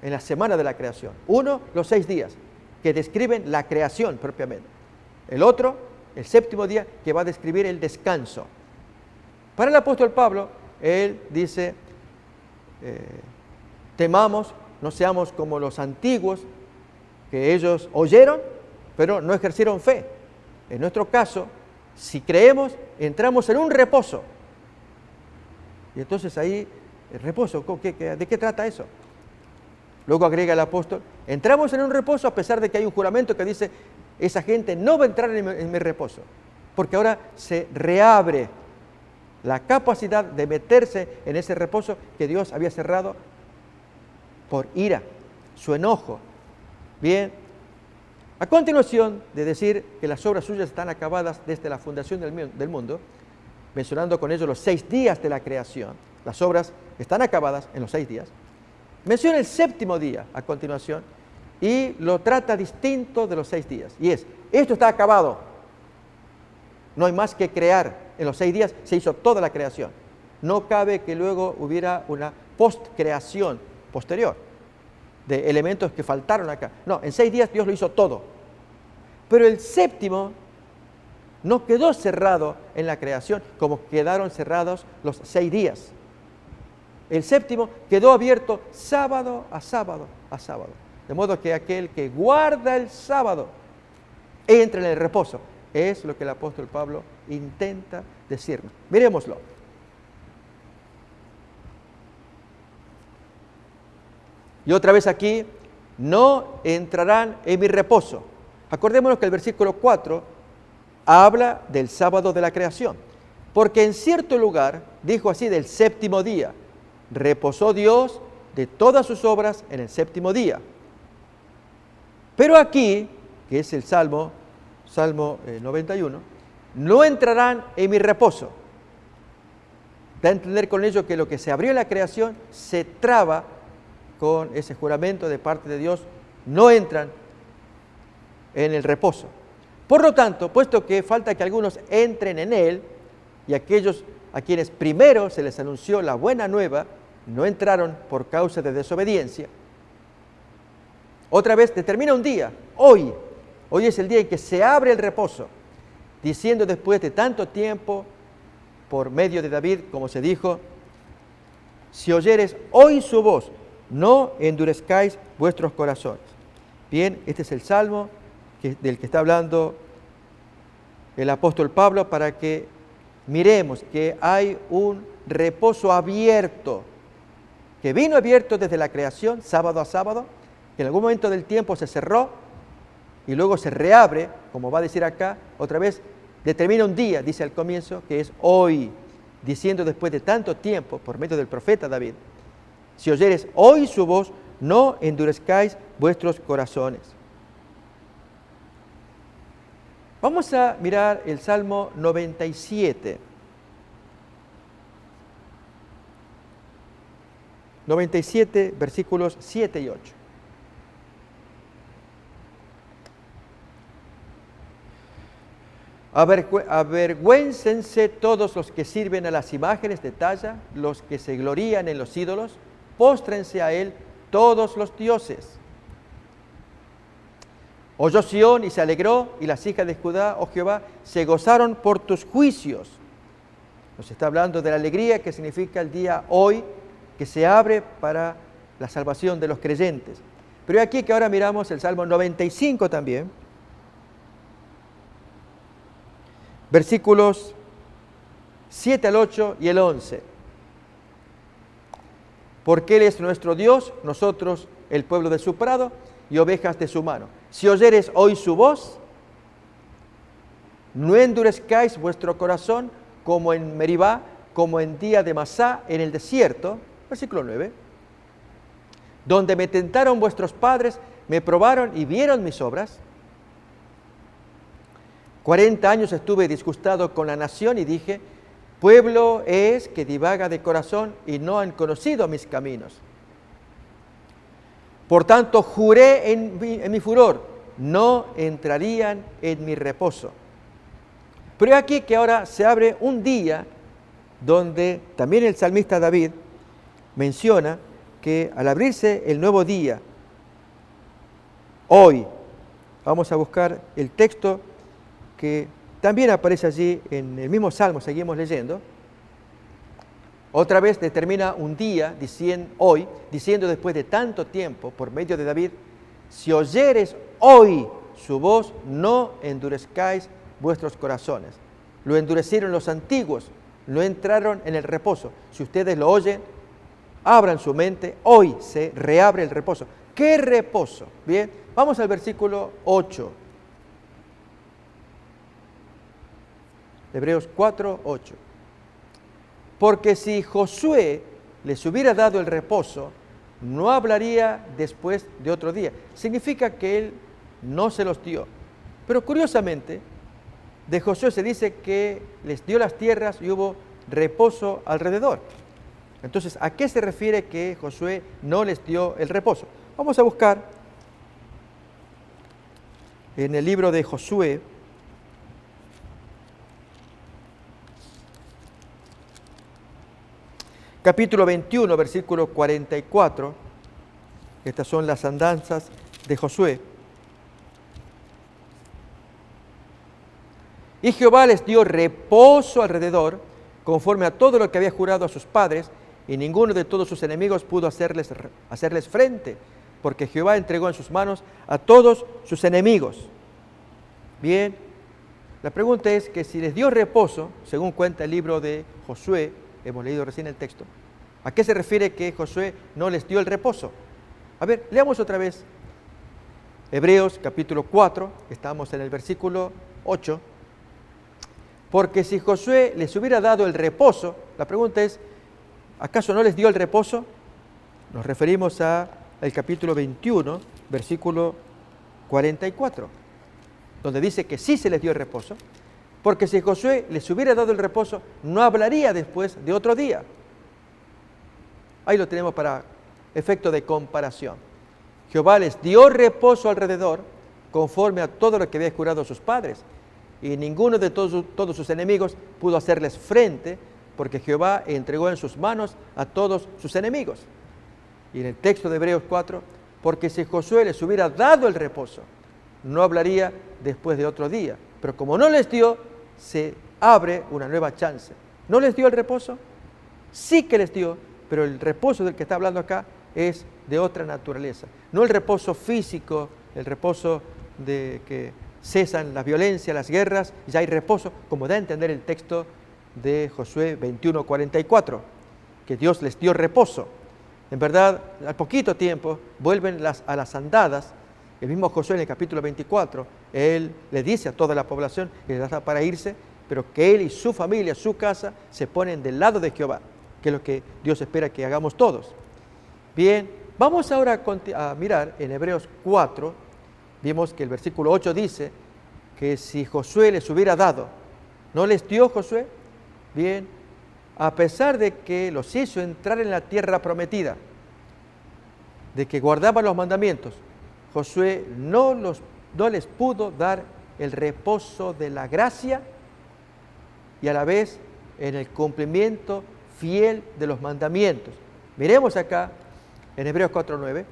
en la semana de la creación. Uno, los 6 días, que describen la creación propiamente. El otro, el 7º día, que va a describir el descanso. Para el apóstol Pablo, él dice, temamos, no seamos como los antiguos, que ellos oyeron, pero no ejercieron fe. En nuestro caso, si creemos, entramos en un reposo. Y entonces ahí, el reposo, ¿de qué trata eso? Luego agrega el apóstol, entramos en un reposo a pesar de que hay un juramento que dice, esa gente no va a entrar en mi reposo, porque ahora se reabre la capacidad de meterse en ese reposo que Dios había cerrado por ira, su enojo. Bien, a continuación de decir que las obras suyas están acabadas desde la fundación del mundo, mencionando con ello los 6 días de la creación, las obras están acabadas en los 6 días, menciona el 7º día a continuación y lo trata distinto de los 6 días. Y es, esto está acabado, no hay más que crear, en los 6 días se hizo toda la creación. No cabe que luego hubiera una postcreación posterior de elementos que faltaron acá. No, en 6 días Dios lo hizo todo. Pero el 7º no quedó cerrado en la creación como quedaron cerrados los 6 días. El 7º quedó abierto sábado a sábado a sábado. De modo que aquel que guarda el sábado entra en el reposo. Es lo que el apóstol Pablo intenta decirnos. Miremoslo. Y otra vez aquí, no entrarán en mi reposo. Acordémonos que el versículo 4 habla del sábado de la creación. Porque en cierto lugar, dijo así, del 7º día, reposó Dios de todas sus obras en el 7º día. Pero aquí, que es el Salmo 91, no entrarán en mi reposo. Da a entender con ello que lo que se abrió en la creación se traba con ese juramento de parte de Dios, no entran en el reposo. Por lo tanto, puesto que falta que algunos entren en él, y aquellos a quienes primero se les anunció la buena nueva, no entraron por causa de desobediencia, otra vez determina un día, hoy es el día en que se abre el reposo, diciendo después de tanto tiempo, por medio de David, como se dijo, si oyeres hoy su voz, no endurezcáis vuestros corazones. Bien, este es el salmo del que está hablando el apóstol Pablo para que miremos que hay un reposo abierto, que vino abierto desde la creación, sábado a sábado, que en algún momento del tiempo se cerró y luego se reabre, como va a decir acá, otra vez, determina un día, dice al comienzo, que es hoy, diciendo después de tanto tiempo, por medio del profeta David, si oyeres hoy su voz, no endurezcáis vuestros corazones. Vamos a mirar el Salmo 97. 97, versículos 7 y 8. Avergüéncense todos los que sirven a las imágenes de talla, los que se glorían en los ídolos, póstrense a él todos los dioses. Oyó Sión y se alegró, y las hijas de Judá, oh Jehová, se gozaron por tus juicios. Nos está hablando de la alegría que significa el día hoy, que se abre para la salvación de los creyentes. Pero aquí que ahora miramos el Salmo 95 también, versículos 7 al 8 y el 11. Porque Él es nuestro Dios, nosotros el pueblo de su prado y ovejas de su mano. Si oyeres hoy su voz, no endurezcáis vuestro corazón como en Meribá, como en día de Masá en el desierto, versículo 9, donde me tentaron vuestros padres, me probaron y vieron mis obras. 40 años estuve disgustado con la nación y dije, pueblo es que divaga de corazón y no han conocido mis caminos. Por tanto, juré en mi furor, no entrarían en mi reposo. Pero aquí que ahora se abre un día donde también el salmista David menciona que al abrirse el nuevo día, hoy, vamos a buscar el texto que también aparece allí en el mismo Salmo, seguimos leyendo. Otra vez determina un día, diciendo después de tanto tiempo, por medio de David, si oyeres hoy su voz, no endurezcáis vuestros corazones. Lo endurecieron los antiguos, no entraron en el reposo. Si ustedes lo oyen, abran su mente, hoy se reabre el reposo. ¿Qué reposo? Bien, vamos al versículo 8. Hebreos 4, 8. Porque si Josué les hubiera dado el reposo, no hablaría después de otro día. Significa que él no se los dio. Pero curiosamente, de Josué se dice que les dio las tierras y hubo reposo alrededor. Entonces, ¿a qué se refiere que Josué no les dio el reposo? Vamos a buscar en el libro de Josué, capítulo 21, versículo 44. Estas son las andanzas de Josué. Y Jehová les dio reposo alrededor, conforme a todo lo que había jurado a sus padres, y ninguno de todos sus enemigos pudo hacerles frente, porque Jehová entregó en sus manos a todos sus enemigos. Bien, la pregunta es que si les dio reposo, según cuenta el libro de Josué, hemos leído recién el texto, ¿a qué se refiere que Josué no les dio el reposo? A ver, leamos otra vez Hebreos capítulo 4, estamos en el versículo 8. Porque si Josué les hubiera dado el reposo, la pregunta es, ¿acaso no les dio el reposo? Nos referimos al capítulo 21, versículo 44, donde dice que sí se les dio el reposo, porque si Josué les hubiera dado el reposo, no hablaría después de otro día. Ahí lo tenemos para efecto de comparación. Jehová les dio reposo alrededor, conforme a todo lo que había jurado a sus padres, y ninguno de todos sus enemigos pudo hacerles frente, porque Jehová entregó en sus manos a todos sus enemigos. Y en el texto de Hebreos 4, porque si Josué les hubiera dado el reposo, no hablaría después de otro día. Pero como no les dio, se abre una nueva chance. ¿No les dio el reposo? Sí que les dio, pero el reposo del que está hablando acá es de otra naturaleza. No el reposo físico, el reposo de que cesan las violencias, las guerras, ya hay reposo, como da a entender el texto de Josué 21:44, que Dios les dio reposo. En verdad, al poquito tiempo vuelven a las andadas. El mismo Josué en el capítulo 24, él le dice a toda la población que les da para irse, pero que él y su familia, su casa, se ponen del lado de Jehová, que es lo que Dios espera que hagamos todos. Bien, vamos ahora a mirar en Hebreos 4. Vimos que el versículo 8 dice que si Josué les hubiera dado, ¿no les dio Josué? Bien, a pesar de que los hizo entrar en la tierra prometida, de que guardaban los mandamientos, Josué no les pudo dar el reposo de la gracia y a la vez en el cumplimiento fiel de los mandamientos. Miremos acá en Hebreos 4:9.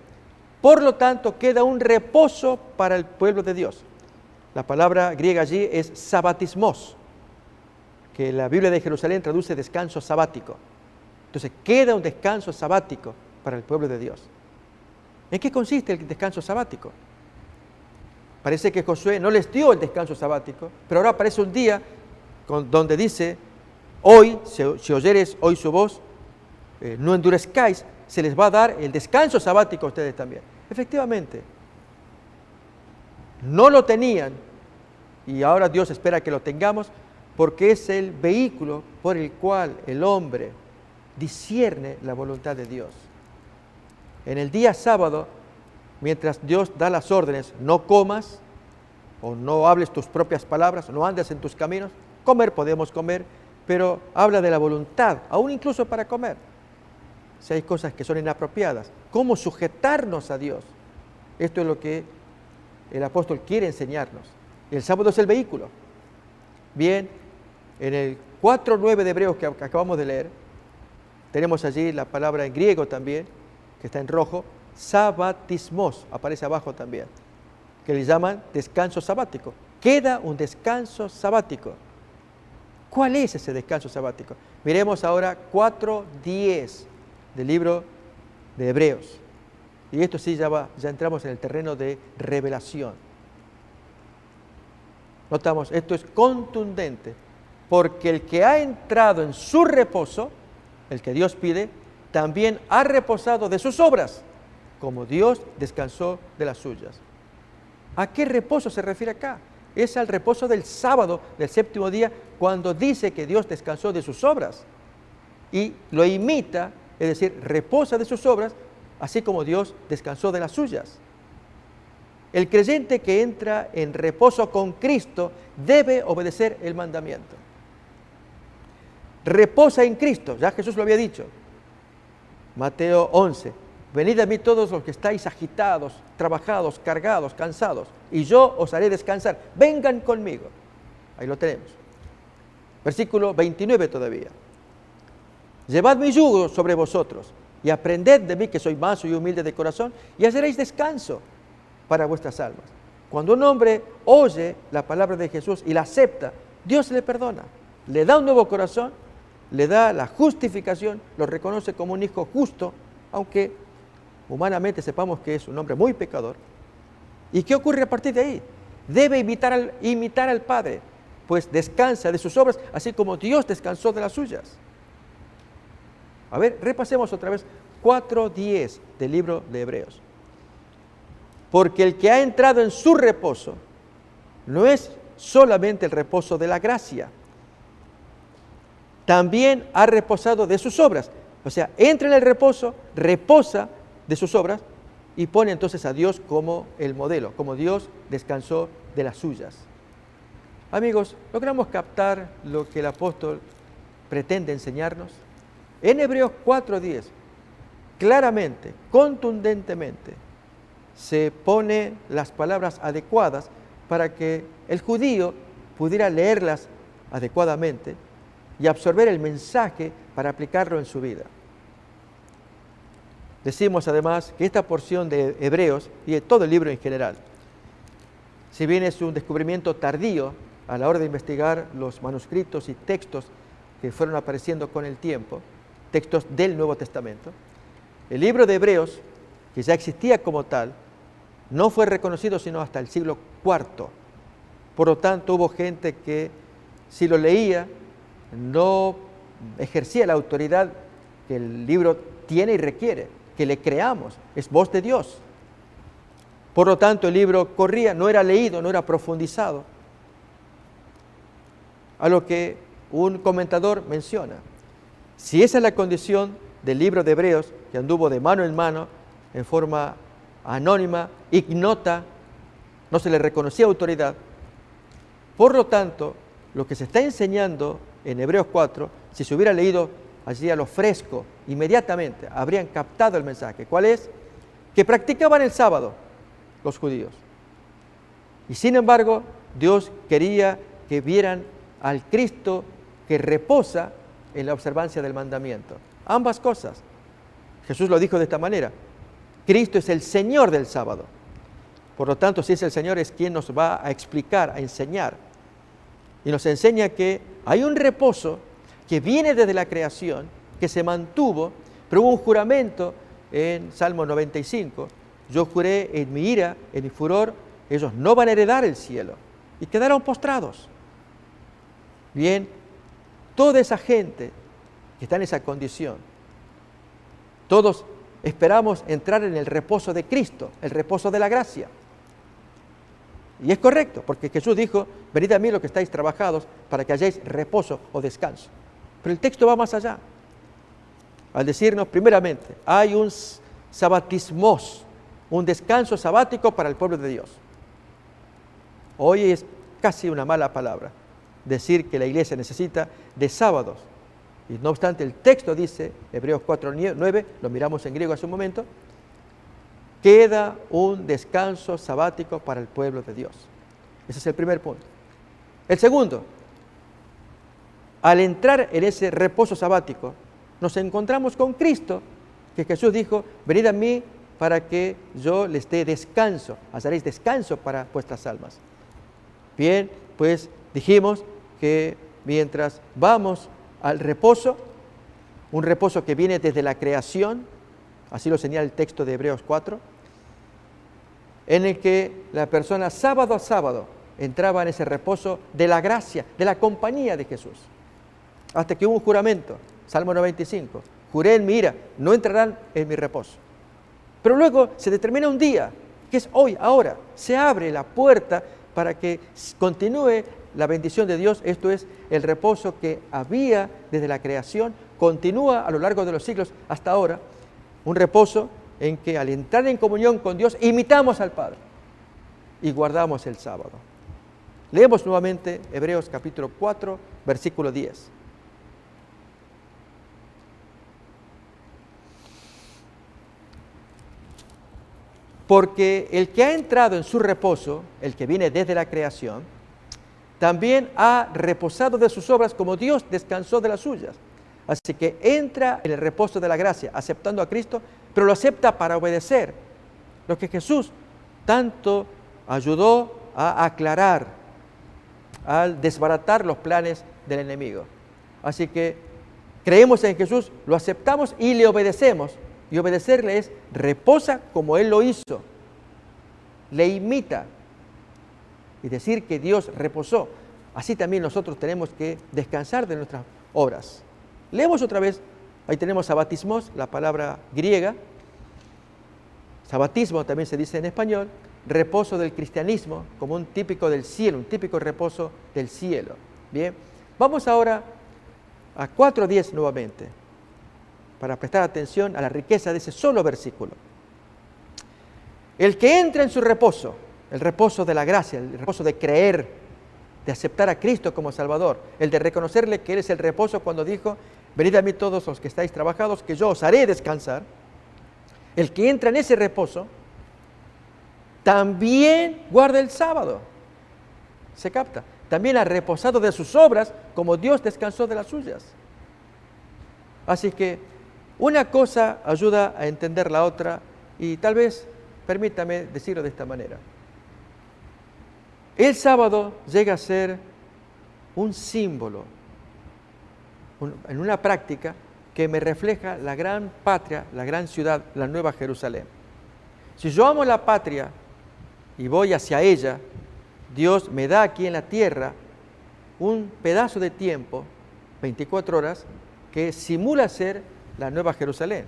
Por lo tanto, queda un reposo para el pueblo de Dios. La palabra griega allí es sabatismos, que la Biblia de Jerusalén traduce descanso sabático. Entonces, queda un descanso sabático para el pueblo de Dios. ¿En qué consiste el descanso sabático? Parece que Josué no les dio el descanso sabático, pero ahora aparece un día donde dice, hoy, si oyeres hoy su voz, no endurezcáis, se les va a dar el descanso sabático a ustedes también. Efectivamente, no lo tenían y ahora Dios espera que lo tengamos porque es el vehículo por el cual el hombre discierne la voluntad de Dios. En el día sábado, mientras Dios da las órdenes, no comas o no hables tus propias palabras, no andes en tus caminos, comer podemos comer, pero habla de la voluntad, aún incluso para comer. Si hay cosas que son inapropiadas, ¿cómo sujetarnos a Dios? Esto es lo que el apóstol quiere enseñarnos. El sábado es el vehículo. Bien, en el 4:9 de Hebreos que acabamos de leer, tenemos allí la palabra en griego también, que está en rojo, sabatismos, aparece abajo también, que le llaman descanso sabático. Queda un descanso sabático. ¿Cuál es ese descanso sabático? Miremos ahora 4:10 del libro de Hebreos. Y esto sí ya entramos en el terreno de revelación. Notamos, esto es contundente, porque el que ha entrado en su reposo, el que Dios pide, también ha reposado de sus obras, como Dios descansó de las suyas. ¿A qué reposo se refiere acá? Es al reposo del sábado, del séptimo día, cuando dice que Dios descansó de sus obras. Y lo imita, es decir, reposa de sus obras, así como Dios descansó de las suyas. El creyente que entra en reposo con Cristo debe obedecer el mandamiento. Reposa en Cristo, ya Jesús lo había dicho. Mateo 11. Venid a mí todos los que estáis agitados, trabajados, cargados, cansados, y yo os haré descansar. Vengan conmigo. Ahí lo tenemos. Versículo 29 todavía. Llevad mi yugo sobre vosotros y aprended de mí, que soy manso y humilde de corazón, y hallaréis descanso para vuestras almas. Cuando un hombre oye la palabra de Jesús y la acepta, Dios le perdona, le da un nuevo corazón, le da la justificación, lo reconoce como un hijo justo, aunque humanamente sepamos que es un hombre muy pecador. ¿Y qué ocurre a partir de ahí? Debe imitar al Padre, pues descansa de sus obras, así como Dios descansó de las suyas. A ver, repasemos otra vez 4:10 del libro de Hebreos. Porque el que ha entrado en su reposo no es solamente el reposo de la gracia, también ha reposado de sus obras. O sea, entra en el reposo, reposa de sus obras y pone entonces a Dios como el modelo, como Dios descansó de las suyas. Amigos, ¿logramos captar lo que el apóstol pretende enseñarnos? En Hebreos 4:10, claramente, contundentemente, se pone las palabras adecuadas para que el judío pudiera leerlas adecuadamente y absorber el mensaje para aplicarlo en su vida. Decimos además que esta porción de Hebreos y de todo el libro en general, si bien es un descubrimiento tardío a la hora de investigar los manuscritos y textos que fueron apareciendo con el tiempo, textos del Nuevo Testamento, el libro de Hebreos, que ya existía como tal, no fue reconocido sino hasta el siglo IV. Por lo tanto, hubo gente que si lo leía, no ejercía la autoridad que el libro tiene y requiere, que le creamos, es voz de Dios. Por lo tanto, el libro corría, no era leído, no era profundizado. A lo que un comentador menciona, si esa es la condición del libro de Hebreos, que anduvo de mano en mano, en forma anónima, ignota, no se le reconocía autoridad, por lo tanto, lo que se está enseñando en Hebreos 4, si se hubiera leído allí a lo fresco, inmediatamente habrían captado el mensaje. ¿Cuál es? Que practicaban el sábado los judíos. Y sin embargo, Dios quería que vieran al Cristo que reposa en la observancia del mandamiento. Ambas cosas. Jesús lo dijo de esta manera. Cristo es el Señor del sábado. Por lo tanto, si es el Señor, es quien nos va a explicar, a enseñar. Y nos enseña que hay un reposo que viene desde la creación, que se mantuvo, pero hubo un juramento en Salmo 95. Yo juré en mi ira, en mi furor, ellos no van a heredar el cielo. Y quedaron postrados. Bien, toda esa gente que está en esa condición, todos esperamos entrar en el reposo de Cristo, el reposo de la gracia. Y es correcto, porque Jesús dijo, venid a mí los que estáis trabajados para que halléis reposo o descanso. Pero el texto va más allá. Al decirnos, primeramente, hay un sabatismos, un descanso sabático para el pueblo de Dios. Hoy es casi una mala palabra decir que la iglesia necesita de sábados. Y no obstante, el texto dice, Hebreos 4:9, lo miramos en griego hace un momento, queda un descanso sabático para el pueblo de Dios. Ese es el primer punto. El segundo, al entrar en ese reposo sabático, nos encontramos con Cristo, que Jesús dijo, venid a mí para que yo les dé descanso, haréis descanso para vuestras almas. Bien, pues dijimos que mientras vamos al reposo, un reposo que viene desde la creación, así lo señala el texto de Hebreos 4, en el que la persona sábado a sábado entraba en ese reposo de la gracia, de la compañía de Jesús. Hasta que hubo un juramento, Salmo 95, juré en mi ira, no entrarán en mi reposo. Pero luego se determina un día, que es hoy, ahora, se abre la puerta para que continúe la bendición de Dios. Esto es el reposo que había desde la creación, continúa a lo largo de los siglos hasta ahora, un reposo en que al entrar en comunión con Dios imitamos al Padre y guardamos el sábado. Leemos nuevamente Hebreos capítulo 4, versículo 10. Porque el que ha entrado en su reposo, el que viene desde la creación, también ha reposado de sus obras como Dios descansó de las suyas. Así que entra en el reposo de la gracia, aceptando a Cristo, pero lo acepta para obedecer lo que Jesús tanto ayudó a aclarar, al desbaratar los planes del enemigo. Así que creemos en Jesús, lo aceptamos y le obedecemos. Y obedecerle es reposa como Él lo hizo, le imita y decir que Dios reposó. Así también nosotros tenemos que descansar de nuestras obras. Leemos otra vez, ahí tenemos sabatismos, la palabra griega. Sabatismo también se dice en español, reposo del cristianismo, como un típico del cielo, un típico reposo del cielo. Bien, vamos ahora a 4:10 nuevamente, para prestar atención a la riqueza de ese solo versículo. El que entra en su reposo, el reposo de la gracia, el reposo de creer, de aceptar a Cristo como Salvador, el de reconocerle que Él es el reposo cuando dijo, venid a mí todos los que estáis trabajados, que yo os haré descansar. El que entra en ese reposo, también guarda el sábado. ¿Se capta? También ha reposado de sus obras como Dios descansó de las suyas. Así que una cosa ayuda a entender la otra y tal vez, permítame decirlo de esta manera. El sábado llega a ser un símbolo, en una práctica que me refleja la gran patria, la gran ciudad, la Nueva Jerusalén. Si yo amo la patria y voy hacia ella, Dios me da aquí en la tierra un pedazo de tiempo, 24 horas, que simula ser la Nueva Jerusalén.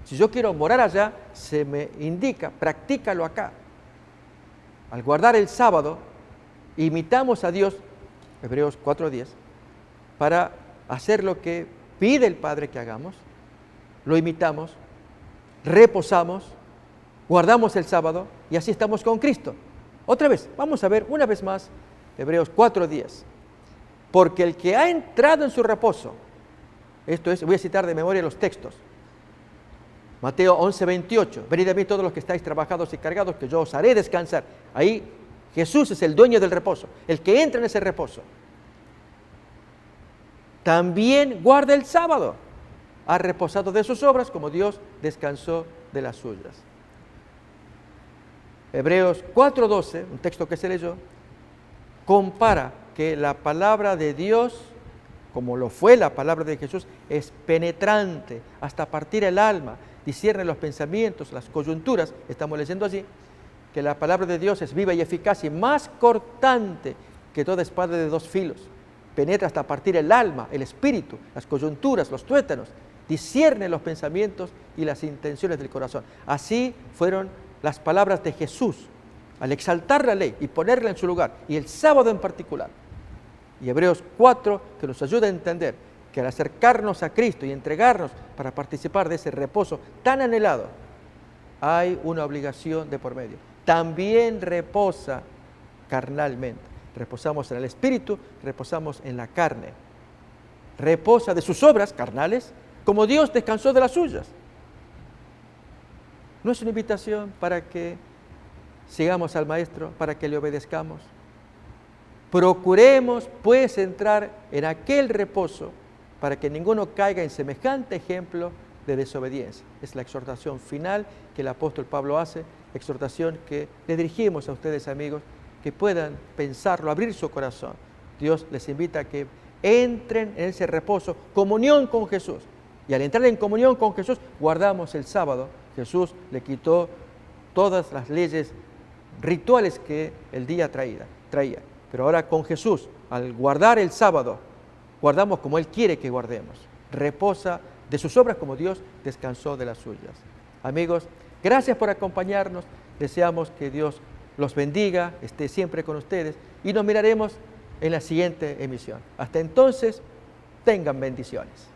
Si yo quiero morar allá, se me indica, practícalo acá. Al guardar el sábado, imitamos a Dios, Hebreos 4:10, para hacer lo que pide el Padre que hagamos, lo imitamos, reposamos, guardamos el sábado y así estamos con Cristo. Otra vez, vamos a ver una vez más Hebreos 4:10. Porque el que ha entrado en su reposo, esto es, voy a citar de memoria los textos. Mateo 11:28, venid a mí todos los que estáis trabajados y cargados, que yo os haré descansar. Ahí Jesús es el dueño del reposo, el que entra en ese reposo. También guarda el sábado, ha reposado de sus obras como Dios descansó de las suyas. Hebreos 4:12, un texto que se leyó, compara que la palabra de Dios, como lo fue la palabra de Jesús, es penetrante hasta partir el alma, discierne los pensamientos, las coyunturas. Estamos leyendo allí que la palabra de Dios es viva y eficaz y más cortante que toda espada de dos filos. Penetra hasta partir el alma, el espíritu, las coyunturas, los tuétanos, discierne los pensamientos y las intenciones del corazón. Así fueron las palabras de Jesús al exaltar la ley y ponerla en su lugar, y el sábado en particular. Y Hebreos 4, que nos ayuda a entender que al acercarnos a Cristo y entregarnos para participar de ese reposo tan anhelado, hay una obligación de por medio. También reposa carnalmente. Reposamos en el espíritu, reposamos en la carne. Reposa de sus obras carnales, como Dios descansó de las suyas. No es una invitación para que sigamos al Maestro, para que le obedezcamos. Procuremos, pues, entrar en aquel reposo para que ninguno caiga en semejante ejemplo de desobediencia. Es la exhortación final que el apóstol Pablo hace, exhortación que le dirigimos a ustedes, amigos, que puedan pensarlo, abrir su corazón. Dios les invita a que entren en ese reposo, comunión con Jesús. Y al entrar en comunión con Jesús, guardamos el sábado. Jesús le quitó todas las leyes rituales que el día traía. Pero ahora con Jesús, al guardar el sábado, guardamos como Él quiere que guardemos. Reposa de sus obras como Dios descansó de las suyas. Amigos, gracias por acompañarnos. Deseamos que Dios los bendiga, esté siempre con ustedes y nos miraremos en la siguiente emisión. Hasta entonces, tengan bendiciones.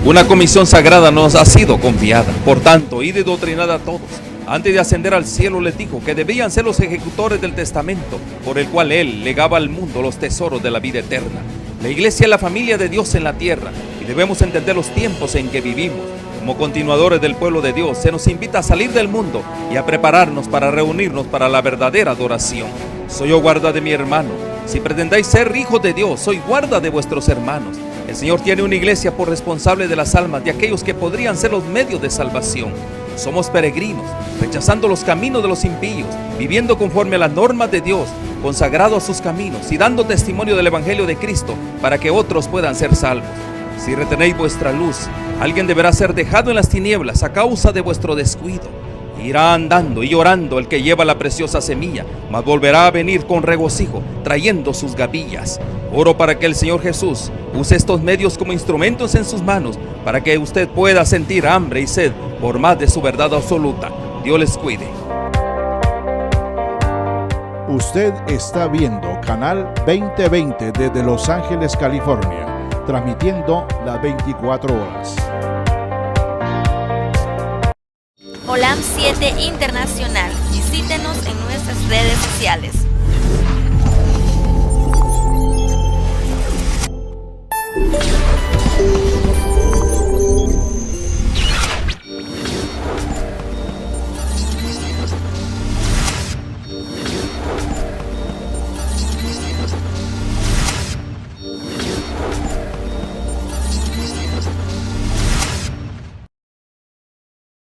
Una comisión sagrada nos ha sido confiada. Por tanto, id y doctrinad a todos. Antes de ascender al cielo les dijo que debían ser los ejecutores del testamento por el cual Él legaba al mundo los tesoros de la vida eterna. La iglesia es la familia de Dios en la tierra y debemos entender los tiempos en que vivimos. Como continuadores del pueblo de Dios, se nos invita a salir del mundo y a prepararnos para reunirnos para la verdadera adoración. Soy yo guarda de mi hermano. Si pretendáis ser hijos de Dios, soy guarda de vuestros hermanos. El Señor tiene una iglesia por responsable de las almas de aquellos que podrían ser los medios de salvación. Somos peregrinos, rechazando los caminos de los impíos, viviendo conforme a las normas de Dios, consagrados a sus caminos y dando testimonio del Evangelio de Cristo para que otros puedan ser salvos. Si retenéis vuestra luz, alguien deberá ser dejado en las tinieblas a causa de vuestro descuido. Irá andando y llorando el que lleva la preciosa semilla, mas volverá a venir con regocijo, trayendo sus gavillas. Oro para que el Señor Jesús use estos medios como instrumentos en sus manos, para que usted pueda sentir hambre y sed por más de su verdad absoluta. Dios les cuide. Usted está viendo Canal 2020 desde Los Ángeles, California, transmitiendo las 24 horas. Olam 7 Internacional. Visítenos en nuestras redes sociales.